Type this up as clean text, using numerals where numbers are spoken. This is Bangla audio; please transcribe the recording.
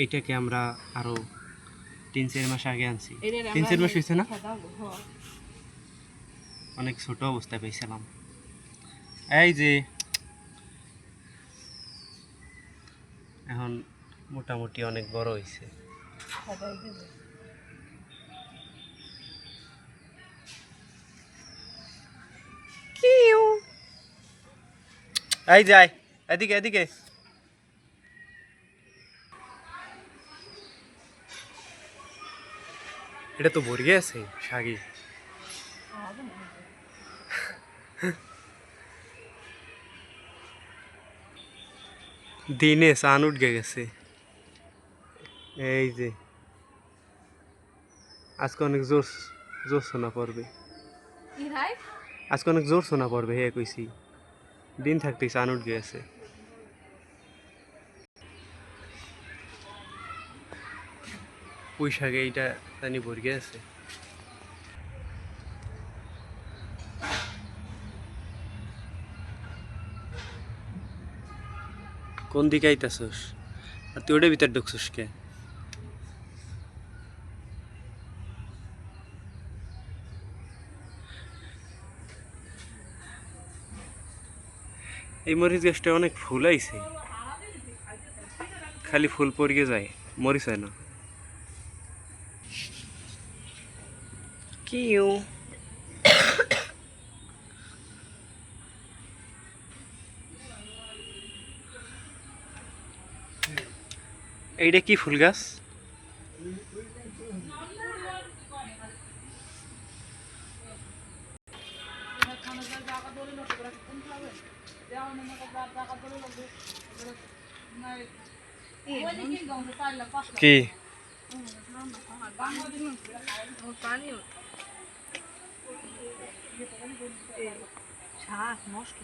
এইটাকে আমরা আরো 3-4 মাস আগে আনছি। 3-4 মাস হয়েছে না? অনেক ছোট অবস্থায় পেয়েছিলাম। এই যে এখন মোটামুটি অনেক বড় হয়েছে। এই যাই এদিকে এদিকে। এটা তো ভরে গেছে শাগি। দিনে সান উঠে গেছে। এই যে আজকে অনেক জোর জোর শোনা পড়বে। আজকে অনেক জোর শোনা পড়বে হে কইছি। দিন থাকতেই সান উঠে গেছে। পুঁই শাকে এইটা জানি ভরে গেছে। কোন দিকে আইতাছস? আর তুই ওটার ভিতর ঢুকছস কে? এই মরিচ গাছটা অনেক ফুল আইছে, খালি ফুল পড়িয়ে যায়, মরিচ হয় না। কিউ এইটা কি ফুল গাছ? কি নষ্ট